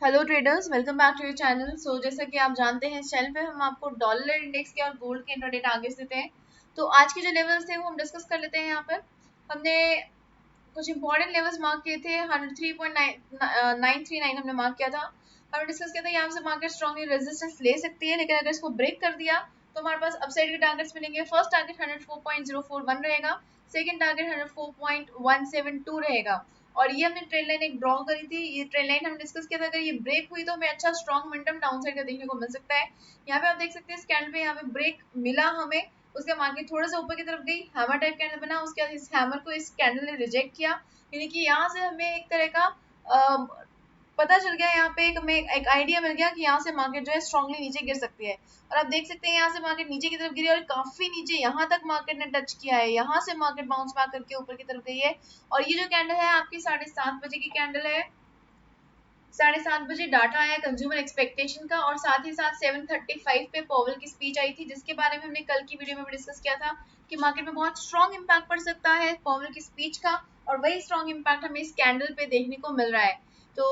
Hello traders, welcome back to your channel. जैसा कि आप जानते हैं, इस चैनल पे हम आपको डॉलर इंडेक्स के और गोल्ड के इंट्राडे टारगेट्स देते हैं। तो आज के जो लेवल्स थे वो हम डिस्कस कर लेते हैं। यहाँ पर हमने कुछ इंपॉर्टेंट लेवल्स मार्क किए थे। 103.939 हमने मार्क किया था। हमने डिस्कस किया था यहाँ से मार्केट स्ट्रॉन्गली रेजिस्टेंस ले सकती है, लेकिन अगर इसको ब्रेक कर दिया तो हमारे पास अपसाइड के टारगेट्स मिलेंगे। फर्स्ट टारगेट 104.041 रहेगा, सेकंड टारगेट 104.172 रहेगा। और ये हमने ट्रेंड लाइन एक ड्रॉ करी थी। ये ट्रेंड लाइन हमने डिस्कस किया था, अगर ये ब्रेक हुई तो हमें अच्छा स्ट्रॉन्ग मोमेंटम डाउनसाइड का देखने को मिल सकता है। यहाँ पे आप देख सकते हैं इस कैंडल पे यहाँ पे ब्रेक मिला हमें, उसके मार्केट थोड़ा सा ऊपर की तरफ गई, हैमर टाइप कैंडल बना, उसके बाद इस हैमर को इस कैंडल ने रिजेक्ट किया। यानी कि यहाँ से हमें एक तरह का पता चल गया, यहाँ पे हमें एक आइडिया मिल गया कि यहाँ से मार्केट जो है स्ट्रांगली नीचे गिर सकती है। और आप देख सकते हैं यहाँ से मार्केट नीचे की तरफ गिरी और काफी नीचे यहाँ तक मार्केट ने टच किया है। यहाँ से मार्केट बाउंस बैक करके ऊपर की तरफ गई है। और ये जो कैंडल है आपकी 7:30 बजे की कैंडल है। 7:30 बजे डाटा आया कंज्यूमर एक्सपेक्टेशन का, और साथ ही साथ 7:35 पे पॉवेल की स्पीच आई थी, जिसके बारे में हमने कल की वीडियो में भी डिस्कस किया था कि मार्केट में बहुत स्ट्रॉन्ग इम्पैक्ट पड़ सकता है पॉवेल की स्पीच का। और वही स्ट्रॉन्ग इम्पैक्ट हमें इस कैंडल पे देखने को मिल रहा है। तो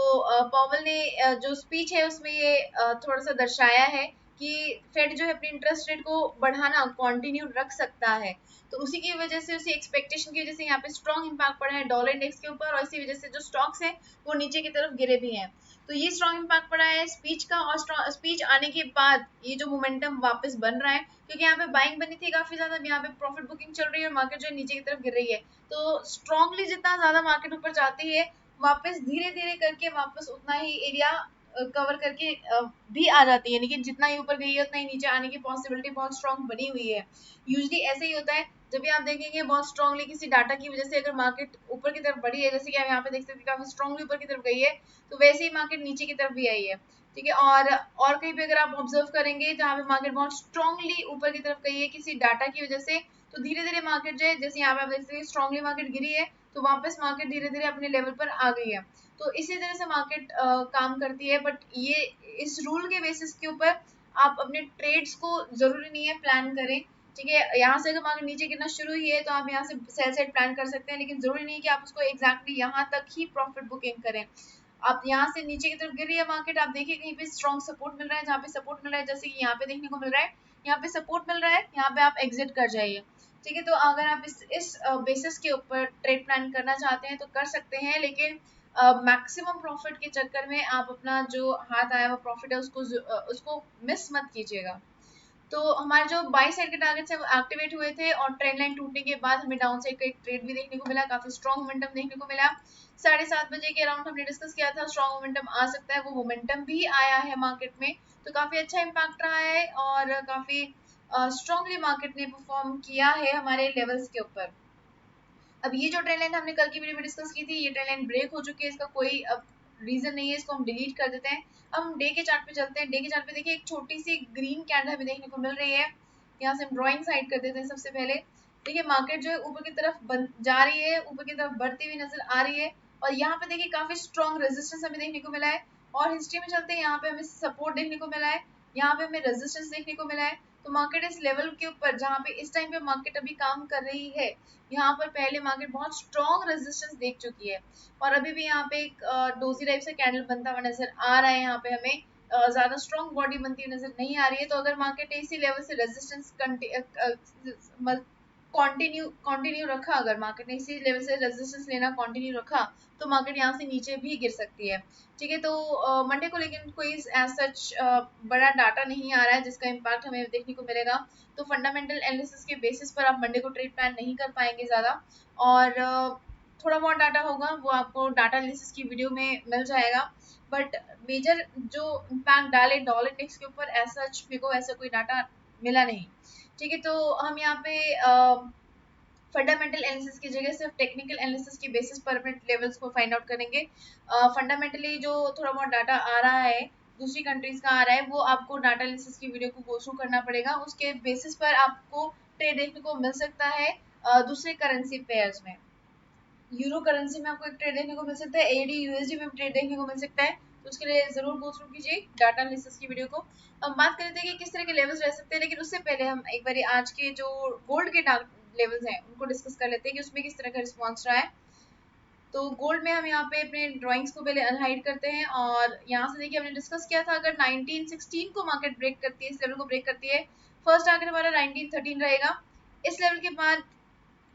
पॉवेल ने जो स्पीच है उसमें ये थोड़ा सा दर्शाया है कि फेड जो है अपनी इंटरेस्ट रेट को बढ़ाना कंटिन्यू रख सकता है। तो उसी की वजह से, उसी एक्सपेक्टेशन की वजह से यहाँ पे स्ट्रॉन्ग इम्पैक्ट पड़ा है डॉलर इंडेक्स के ऊपर, और इसी वजह से जो स्टॉक्स हैं वो नीचे की तरफ गिरे भी हैं। तो ये स्ट्रॉन्ग इम्पैक्ट पड़ा है स्पीच का, और स्पीच आने के बाद ये जो मोमेंटम वापस बन रहा है, क्योंकि यहाँ पे बाइंग बनी थी काफी ज्यादा, यहाँ पे प्रॉफिट बुकिंग चल रही है और मार्केट जो है नीचे की तरफ गिर रही है। तो स्ट्रांगली जितना ज्यादा मार्केट ऊपर जाती है, वापस धीरे धीरे करके वापस उतना ही एरिया कवर करके भी आ जाती है। लेकिन जितना ही ऊपर गई है उतना ही नीचे आने की पॉसिबिलिटी बहुत स्ट्रांग बनी हुई है। यूजली ऐसे ही होता है, जब भी आप देखेंगे बहुत स्ट्रांगली किसी डाटा की वजह से अगर मार्केट ऊपर की तरफ बढ़ी है, जैसे कि आप यहाँ पे देख सकते हैं काफी स्ट्रांगली ऊपर की तरफ गई है, तो वैसे ही मार्केट नीचे की तरफ भी आई है। ठीक है, और कहीं पे अगर आप ऑब्जर्व करेंगे जहाँ पे मार्केट बहुत स्ट्रांगली ऊपर की तरफ गई है किसी डाटा की वजह से, तो धीरे धीरे मार्केट जो है, जैसे यहाँ पे आप देख सकते हैं स्ट्रांगली मार्केट गिरी है, तो वापस मार्केट धीरे धीरे अपने लेवल पर आ गई है। तो इसी तरह से मार्केट काम करती है। बट ये इस रूल के बेसिस के ऊपर आप अपने ट्रेड्स को जरूरी नहीं है प्लान करें। ठीक है, यहाँ से अगर मार्केट नीचे गिरना शुरू हुई है तो आप यहाँ से सेल साइड प्लान कर सकते हैं, लेकिन जरूरी नहीं कि आप उसको एग्जैक्टली यहाँ तक ही प्रॉफिट बुकिंग करें। आप यहाँ से नीचे की तरफ गिर रही है मार्केट, आप देखिए कहीं पे स्ट्रॉन्ग सपोर्ट मिल रहा है, जहाँ पे सपोर्ट मिल रहा है जैसे कि यहाँ पे देखने को मिल रहा है, यहाँ पे सपोर्ट मिल रहा है, यहाँ पे आप एग्जिट कर जाइए। ठीक है, तो अगर आप इस बेसिस के ऊपर ट्रेड प्लान करना चाहते हैं तो कर सकते हैं, लेकिन मैक्सिमम प्रॉफिट के चक्कर में आप अपना जो हाथ आया हुआ प्रॉफिट है उसको मिस मत कीजिएगा। तो हमारे जो बाई साइड के टारगेट्स हैं वो एक्टिवेट हुए थे, और ट्रेंड लाइन टूटने के बाद हमें डाउन साइड का एक ट्रेड भी देखने को मिला, काफी स्ट्रॉन्ग मोमेंटम देखने को मिला। 7:30 बजे के अराउंड हमने डिस्कस किया था स्ट्रॉन्ग मोमेंटम आ सकता है, वो मोमेंटम भी आया है मार्केट में। तो काफी अच्छा इम्पैक्ट रहा है और काफी स्ट्रॉन्गली मार्केट ने परफॉर्म किया है हमारे लेवल्स के ऊपर। अब ये जो ट्रेंड लाइन हमने कल की वीडियो में डिस्कस की थी, ये ट्रेंड लाइन ब्रेक हो चुकी है, इसका कोई अब रीजन नहीं है, इसको हम डिलीट कर देते हैं। अब हम डे के चार्ट पे चलते हैं। डे के चार्ट पे देखिए एक छोटी सी ग्रीन कैंडल हमें देखने को मिल रही है। यहाँ से हम ड्रॉइंग साइड कर देते हैं सबसे पहले। देखिए मार्केट जो है ऊपर की तरफ जा रही है, ऊपर की तरफ बढ़ती हुई नजर आ रही है, और यहाँ पे देखिए काफी स्ट्रॉन्ग रेजिस्टेंस हमें देखने को मिला है। और हिस्ट्री में चलते हैं, यहाँ पे हमें सपोर्ट देखने को मिला है, यहाँ पे हमें रेजिस्टेंस देखने को मिला है। तो मार्केट इस लेवल के ऊपर जहाँ पे इस टाइम पे मार्केट अभी काम कर रही है, यहाँ पर पहले मार्केट बहुत स्ट्रॉन्ग रेजिस्टेंस देख चुकी है, और अभी भी यहाँ पे एक डोजी टाइप से कैंडल बनता हुआ नजर आ रहा है। यहाँ पे हमें ज्यादा स्ट्रॉन्ग बॉडी बनती हुई नजर नहीं आ रही है। तो अगर मार्केट इसी लेवल से रेजिस्टेंस कंटिन्यू रखा, अगर मार्केट ने इसी लेवल से रेजिस्टेंस लेना कंटिन्यू रखा, तो मार्केट यहाँ से नीचे भी गिर सकती है। ठीक है, तो मंडे को लेकिन कोई एज सच बड़ा डाटा नहीं आ रहा है जिसका इम्पैक्ट हमें देखने को मिलेगा। तो फंडामेंटल एनालिसिस के बेसिस पर आप मंडे को ट्रेड प्लान नहीं कर पाएंगे ज़्यादा, और थोड़ा बहुत डाटा होगा वो आपको डाटा एनालिसिस की वीडियो में मिल जाएगा। बट मेजर जो इम्पैक्ट डाले डॉलर इंडेक्स के ऊपर एज सच मेरे को ऐसा कोई डाटा मिला नहीं। ठीक है, तो हम यहाँ पे फंडामेंटल एनालिसिस की जगह सिर्फ टेक्निकल एनालिसिस की बेसिस पर अपने लेवल्स को फाइंड आउट करेंगे। फंडामेंटली जो थोड़ा बहुत डाटा आ रहा है दूसरी कंट्रीज का आ रहा है, वो आपको डाटा एनालिसिस की वीडियो को गो थ्रू करना पड़ेगा, उसके बेसिस पर आपको ट्रेड देखने को मिल सकता है दूसरे करेंसी पेयर्स में। यूरो करेंसी में आपको एक ट्रेड देखने को मिल सकता है, एडी यूएसडी में ट्रेड देखने को मिल सकता है। तो उसके लिए जरूर गो थ्रू कीजिए डाटा एनालिसिस की वीडियो को। हम बात कर लेते हैं कि किस तरह के लेवल्स रह सकते हैं, लेकिन उससे पहले हम एक बार आज के जो गोल्ड के लेवल्स हैं उनको डिस्कस कर लेते हैं कि उसमें किस तरह का रिस्पॉन्स रहा है। तो गोल्ड में हम यहाँ पे अपने ड्राइंग्स को पहले अनहाइड करते हैं और यहाँ से देखिए हमने डिस्कस किया था अगर 1916 को मार्केट ब्रेक करती है, इस लेवल को ब्रेक करती है, फर्स्ट टारगेट हमारा 1913 रहेगा। इस लेवल के बाद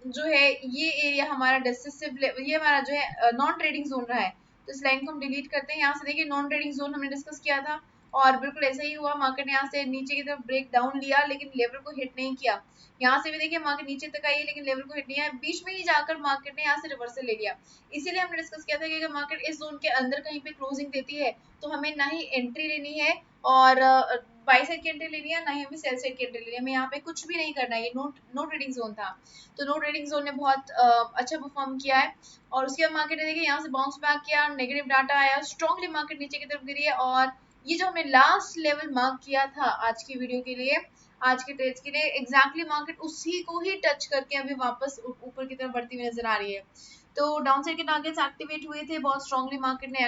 जो है ये एरिया हमारा डिसिसिव लेवल, ये हमारा जो है नॉन ट्रेडिंग जोन रहा है, तो इस लाइन को हम डिलीट करते हैं। यहाँ से देखिए नॉन ट्रेडिंग जोन हमने डिस्कस किया था और बिल्कुल ऐसा ही हुआ, मार्केट ने यहाँ से नीचे की तरफ ब्रेक डाउन लिया लेकिन लेवल को हिट नहीं किया। यहाँ से भी देखिए मार्केट नीचे तक आई है लेकिन लेवल को हिट नहीं आया, बीच में ही जाकर मार्केट ने यहाँ से रिवर्सल ले लिया। इसीलिए हमने डिस्कस किया था कि अगर मार्केट इस जोन के अंदर कहीं पे क्लोजिंग देती है तो हमें ना ही एंट्री लेनी है और बाई साइड की एंट्री लेनी है, ना ही हमें सेल साइड की एंट्री लेनी है, हमें यहाँ पे कुछ भी नहीं करना है। ये नो ट्रेडिंग जोन था, तो नो ट्रेडिंग जोन ने बहुत अच्छा परफॉर्म किया है। और उसके बाद मार्केट ने देखिए यहाँ से बाउंस बैक किया, नेगेटिव डाटा आया, स्ट्रांगली मार्केट नीचे की तरफ गिरी है और ये जो हमने लास्ट लेवल मार्क किया था आज की वीडियो के लिए, आज के ट्रेड्स के लिए, एग्जैक्टली मार्केट उसी को ही टच करके अभी वापस ऊपर की तरफ बढ़ती हुई नजर आ रही है। तो डाउन साइड के टारगेट्स एक्टिवेट हुए थे, बहुत स्ट्रांगली मार्केट ने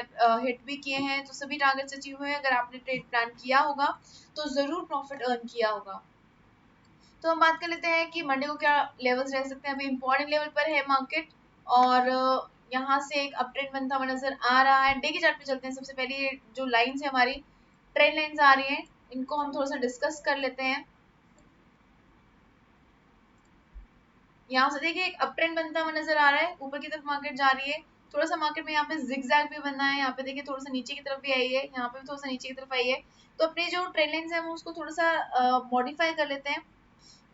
हिट भी किए हैं, तो सभी टारगेट्स अचीव हुए हैं। अगर आपने ट्रेड प्लान किया होगा तो जरूर प्रॉफिट अर्न किया होगा। तो हम बात कर लेते हैं कि मंडे को क्या लेवल्स रह सकते हैं। अभी इंपॉर्टेंट लेवल पर है मार्केट और यहाँ से एक अप ट्रेंड बनता हुआ नजर आ रहा है। डे के चार्ट पे चलते हैं। सबसे पहले जो लाइंस है हमारी ट्रेंड लाइंस आ रही हैं, इनको हम थोड़ा सा डिस्कस कर लेते हैं। यहाँ से देखिए एक अप ट्रेंड बनता हुआ नजर आ रहा है, ऊपर की तरफ मार्केट जा रही है। थोड़ा सा मार्केट में यहाँ पे जिगजैग भी बनना है, यहाँ पे देखिए थोड़ा सा नीचे की तरफ भी आई है, यहाँ पे भी थोड़ा सा नीचे की तरफ आई है। तो अपनी जो ट्रेंड लाइंस है हम उसको थोड़ा सा मॉडिफाई कर लेते हैं।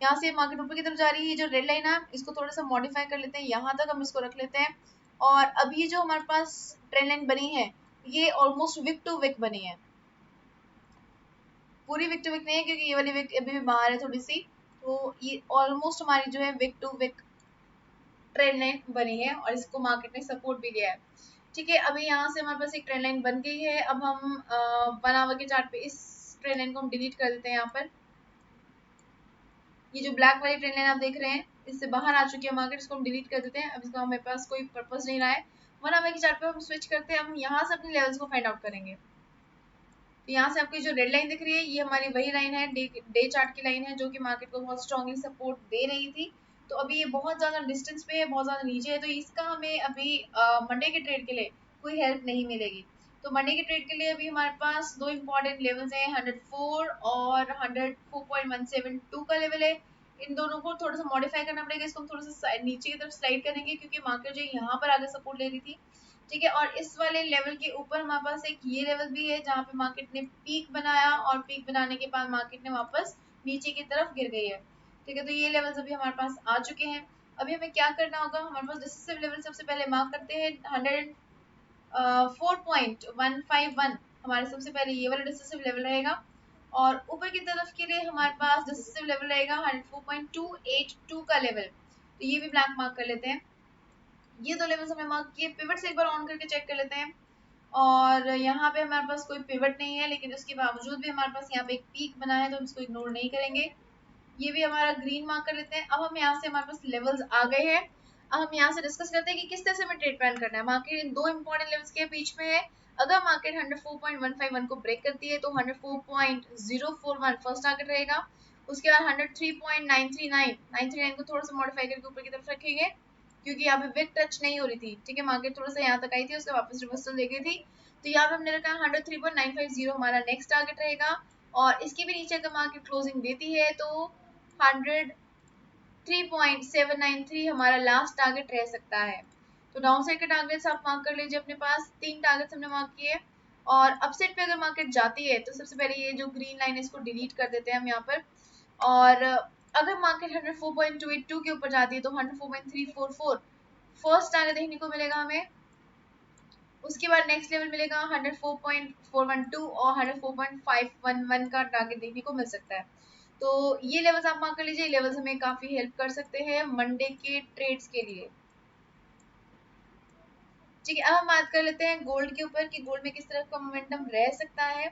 यहाँ से मार्केट ऊपर की तरफ जा रही है, जो रेड लाइन है इसको थोड़ा सा मॉडिफाई कर लेते हैं, यहाँ तक हम इसको रख लेते हैं। और अब ये जो हमारे पास ट्रेंड लाइन बनी है ये ऑलमोस्ट विक टू विक बनी है, पूरी विक टू विक नहीं है क्योंकि ये वाली विक अभी भी बाहर है थोड़ी सी। तो ये ऑलमोस्ट हमारी जो है week to week trend line बनी है और इसको मार्केट ने सपोर्ट भी दिया है। ठीक है, अभी यहाँ से हमारे पास एक ट्रेंड लाइन बन गई है। अब हम 1 आवर के चार्ट पे इस ट्रेंड लाइन को हम डिलीट कर देते हैं। यहाँ पर ये जो ब्लैक वाली ट्रेंड लाइन आप देख रहे हैं इससे बाहर आ चुकी है मार्केट, इसको हम डिलीट कर देते हैं। अब इसका हमारे पास कोई पर्पस नहीं रहा है। 1 आवर के चार्ट पे हम स्विच करते हैं, हम यहाँ से अपने लेवल्स को फाइंड आउट करेंगे। तो यहाँ से आपकी जो रेड लाइन दिख रही है ये हमारी वही लाइन है, डे चार्ट की लाइन है, जो कि मार्केट को बहुत स्ट्रांगली सपोर्ट दे रही थी। तो अभी ये बहुत ज्यादा डिस्टेंस पे है, बहुत ज्यादा नीचे है, तो इसका हमें अभी मंडे के ट्रेड के लिए कोई हेल्प नहीं मिलेगी। तो मंडे के ट्रेड के लिए अभी हमारे पास दो इंपॉर्टेंट लेवल्स हैं, 104 और 104.172 का लेवल है। इन दोनों को थोड़ा सा मॉडिफाई करना पड़ेगा, इसको हम थोड़ा सा नीचे की तरफ स्लाइड करेंगे क्योंकि मार्केट जो यहाँ पर आगे सपोर्ट ले रही थी। ठीक है, और इस वाले लेवल के ऊपर हमारे पास एक ये लेवल भी है जहाँ पे मार्केट ने पीक बनाया और पीक बनाने के बाद मार्केट ने वापस नीचे की तरफ गिर गई है। ठीक है, तो ये लेवल्स अभी हमारे पास आ चुके हैं। अभी हमें क्या करना होगा, हमारे पास डिसिसिव लेवल सबसे पहले मार्क करते हैं 104.151, हमारे सबसे पहले ये वाला डिसिसिव लेवल रहेगा। और ऊपर की तरफ के लिए हमारे पास डिसिसिव लेवल रहेगा 104.282 का लेवल, तो ये भी ब्लैक मार्क कर लेते हैं। ये दो लेवल्स हमने मार्क किए। पिवट से एक बार ऑन करके चेक कर लेते हैं और यहाँ पे हमारे पास कोई पिवट नहीं है, लेकिन उसके बावजूद भी हमारे पास यहाँ पे एक पीक बना है तो हम इसको इग्नोर नहीं करेंगे। ये भी हमारा ग्रीन मार्क कर लेते हैं। अब हम यहाँ से हमारे पास लेवल्स आ गए हैं। अब हम यहाँ से डिस्कस करते हैं कि किस तरह से हमें ट्रेड प्लान करना है। मार्केट इन दो इंपॉर्टेंट लेवल्स के बीच में है। अगर मार्केट 104.151 को ब्रेक करती है तो 104.041 फर्स्ट टारगेट रहेगा। उसके बाद 103.939 को थोड़ा सा मॉडिफाई करके ऊपर की तरफ रखेंगे क्योंकि यहाँ पे विक टच नहीं हो रही थी। ठीक है, मार्केट थोड़ा सा यहाँ तक आई थी, उसके वापस रिवर्सल दे गई थी, तो यहाँ पे हमने रखा 103.950 हमारा नेक्स्ट टारगेट रहेगा। और इसके भी नीचे अगर मार्केट क्लोजिंग देती है तो 103.793 हमारा लास्ट टारगेट रह सकता है। तो डाउन साइड के टारगेट्स आप मार्क कर लीजिए अपने पास, 3 टारगेट्स हमने मार्क किए। और अपसाइड पे अगर मार्केट जाती है तो सबसे पहले ये जो ग्रीन लाइन है इसको डिलीट कर देते हैं हम यहाँ पर। और अगर मार्केट 104.282 के ऊपर जाती है तो 104.344 फर्स्ट टारगेट देखने को मिलेगा हमें। उसके बाद नेक्स्ट लेवल मिलेगा 104.412 और 104.511 का टारगेट देखने को मिल सकता है। तो ये लेवल्स आप मार्क कर लीजिए, लेवल्स हमें काफी हेल्प कर सकते हैं मंडे के ट्रेड्स के लिए। ठीक है, अब हम बात कर लेते हैं गोल्ड के ऊपर कि गोल्ड में किस तरह का मोमेंटम रह सकता है।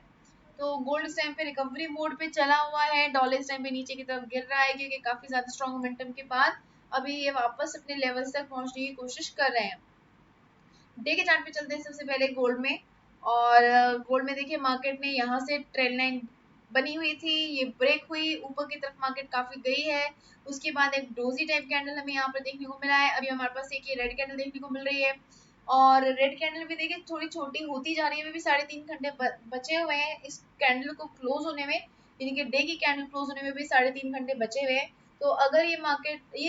तो गोल्ड इस टाइम पे रिकवरी मोड पे चला हुआ है, डॉलर इस टाइम पे नीचे की तरफ गिर रहा है क्योंकि काफी ज्यादा स्ट्रॉन्ग मोमेंटम के बाद अभी ये वापस अपने लेवल्स तक पहुंचने की कोशिश कर रहे हैं। डे के चार्ट पे चलते हैं सबसे पहले गोल्ड में। और गोल्ड में देखिए मार्केट ने यहाँ से ट्रेंड लाइन बनी हुई थी, ये ब्रेक हुई, ऊपर की तरफ मार्केट काफी गई है। उसके बाद एक डोजी टाइप कैंडल हमें यहाँ पर देखने को मिला है। अभी हमारे पास एक ये रेड कैंडल देखने को मिल रही है। और रेड कैंडल भी देखिए थोड़ी छोटी होती जा रही है, अभी भी 3.5 घंटे बचे हुए हैं इस कैंडल को क्लोज होने में, यानी कि डे की कैंडल क्लोज होने में भी 3.5 घंटे बचे हुए हैं। तो अगर ये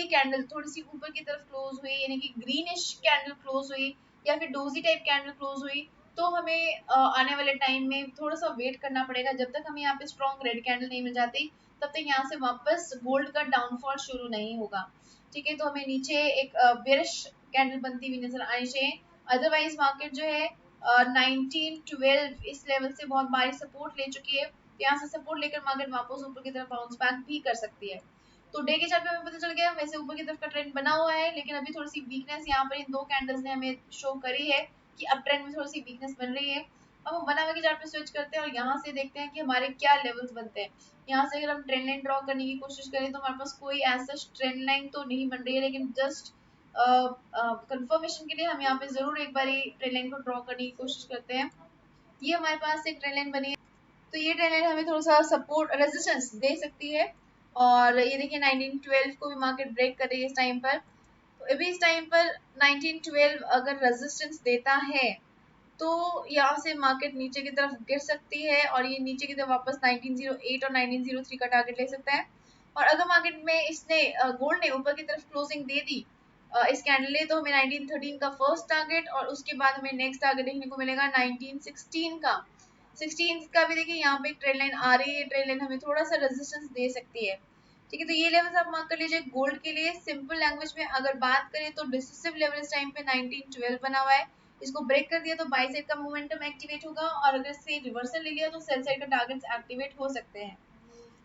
कैंडल थोड़ी सी ऊपर की तरफ क्लोज हुई, यानी कि ग्रीनिश कैंडल क्लोज हुई या फिर डोजी टाइप कैंडल क्लोज हुई, तो हमें आने वाले टाइम में थोड़ा सा वेट करना पड़ेगा। जब तक हमें यहाँ पे स्ट्रॉन्ग रेड कैंडल नहीं मिल जाती, तब तक यहाँ से वापस गोल्ड का डाउनफॉल शुरू नहीं होगा। ठीक है, तो हमें नीचे एक बेरिश कैंडल बनती हुई नजर आनी चाहिए। अदरवाइज मार्केट जो है 1912 इस लेवल से बहुत बारी सपोर्ट ले चुकी है, तो यहाँ से सपोर्ट लेकर मार्केट वापस ऊपर की तरफ बाउंस बैक भी कर सकती है। तो डे के चार्ट पे हमें पता चल गया वैसे ऊपर की तरफ का ट्रेंड बना हुआ है, लेकिन अभी थोड़ी सी वीकनेस यहाँ पर इन दो कैंडल्स ने हमें शो करी है कि अप ट्रेंड में थोड़ी सी वीकनेस बन रही है। अब हम बना हुआ के चार्ट पे स्विच करते हैं और यहाँ से देखते हैं कि हमारे क्या लेवल्स बनते हैं। यहाँ से अगर हम ट्रेंड लाइन ड्रॉ करने की कोशिश करें तो हमारे पास कोई ऐसा ट्रेंड लाइन तो नहीं बन रही है, लेकिन जस्ट कंफर्मेशन के लिए हम यहाँ पे जरूर एक बार ट्रेंड लाइन को ड्रॉ करने की कोशिश करते हैं। ये हमारे पास एक ट्रेंड लाइन बनी है, तो ये ट्रेंड लाइन हमें थोड़ा सा सपोर्ट रेजिस्टेंस दे सकती है। और ये देखिए 1912 को भी मार्केट ब्रेक कर रही है इस टाइम पर। तो अभी इस टाइम पर 1912 अगर रेजिस्टेंस देता है तो यहाँ से मार्केट नीचे की तरफ गिर सकती है और ये नीचे की तरफ वापस 1908 और 1903 का टारगेट ले सकता है। और अगर मार्केट में इसने गोल्ड ने ऊपर की तरफ क्लोजिंग दे दी इस कैंडल ने, तो हमें 1913 का फर्स्ट टारगेट और उसके बाद हमें नेक्स्ट टारगेट देखने को मिलेगा 1916 का। 16 का भी देखिए यहाँ पे एक ट्रेंड लाइन आ रही है, ट्रेंड लाइन हमें थोड़ा सा रेजिस्टेंस दे सकती है। ठीक है, तो ये लेवल्स आप मार्क कर लीजिए। गोल्ड के लिए सिंपल लैंग्वेज में अगर बात करें तो डिसिसिव लेवल इस टाइम पे 1912 बना हुआ है। इसको ब्रेक कर दिया तो बाई साइड का मोमेंटम एक्टिवेट होगा और अगर से रिवर्सल ले लिया तो सेल साइड का टारगेट्स एक्टिवेट हो सकते हैं।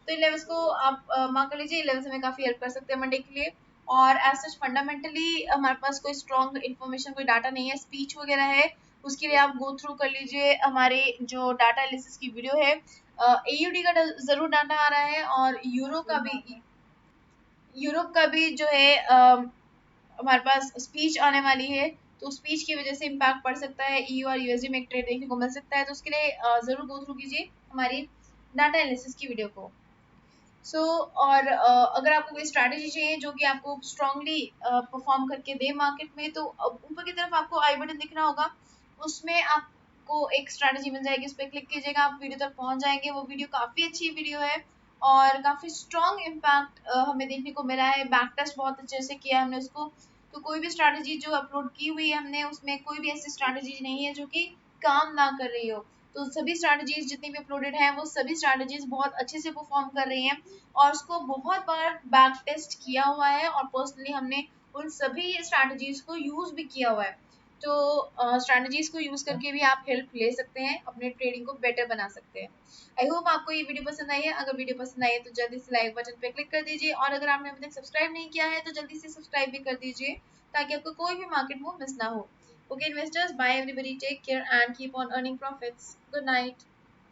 तो इन लेवल्स को आप मार्क कर लीजिए, लेवल्स हमें काफी हेल्प कर सकते हैं मंडे के लिए। और एज सच फंडामेंटली हमारे पास कोई स्ट्रॉन्ग इन्फॉर्मेशन, कोई डाटा नहीं है, स्पीच वगैरह है, उसके लिए आप गो थ्रू कर लीजिए हमारे जो डाटा एनालिसिस की वीडियो है। एयूडी का जरूर डाटा आ रहा है और यूरोप का भी जो है हमारे पास स्पीच आने वाली है, तो स्पीच की वजह से इम्पैक्ट पड़ सकता है, ईयू और यूएसडी में एक ट्रेड देखने को मिल सकता है। तो उसके लिए जरूर गो थ्रू कीजिए हमारी डाटा एनालिसिस की वीडियो को। और अगर आपको कोई स्ट्रैटेजी चाहिए जो कि आपको स्ट्रांगली परफॉर्म करके दे मार्केट में, तो ऊपर की तरफ आपको आई बटन दिख रहा होगा, उसमें आपको एक स्ट्रैटेजी मिल जाएगी, उस पर क्लिक कीजिएगा, आप वीडियो तक पहुंच जाएंगे। वो वीडियो काफ़ी अच्छी वीडियो है और काफ़ी स्ट्रॉन्ग इम्पैक्ट हमें देखने को मिला है। बैक टेस्ट बहुत अच्छे से किया हमने उसको, तो कोई भी स्ट्रैटेजी जो अपलोड की हुई है हमने, उसमें कोई भी ऐसी स्ट्रैटेजी नहीं है जो कि काम ना कर रही हो। तो सभी स्ट्रैटेजीज जितनी भी अपलोडेड हैं वो सभी स्ट्रैटेजीज बहुत अच्छे से परफॉर्म कर रही हैं और उसको बहुत बार बैक टेस्ट किया हुआ है और पर्सनली हमने उन सभी स्ट्रैटेजीज को यूज भी किया हुआ है। तो स्ट्रैटेजीज को यूज करके भी आप हेल्प ले सकते हैं, अपने ट्रेडिंग को बेटर बना सकते हैं। आई होप आपको ये वीडियो पसंद आई है। अगर वीडियो पसंद आई है तो जल्दी से लाइक बटन पे क्लिक कर दीजिए और अगर आपने अभी तक सब्सक्राइब नहीं किया है तो जल्दी से सब्सक्राइब भी कर दीजिए ताकि आपको कोई भी मार्केट मूव मिस ना हो। Okay, investors, bye everybody. Take care and keep on earning profits. Good night.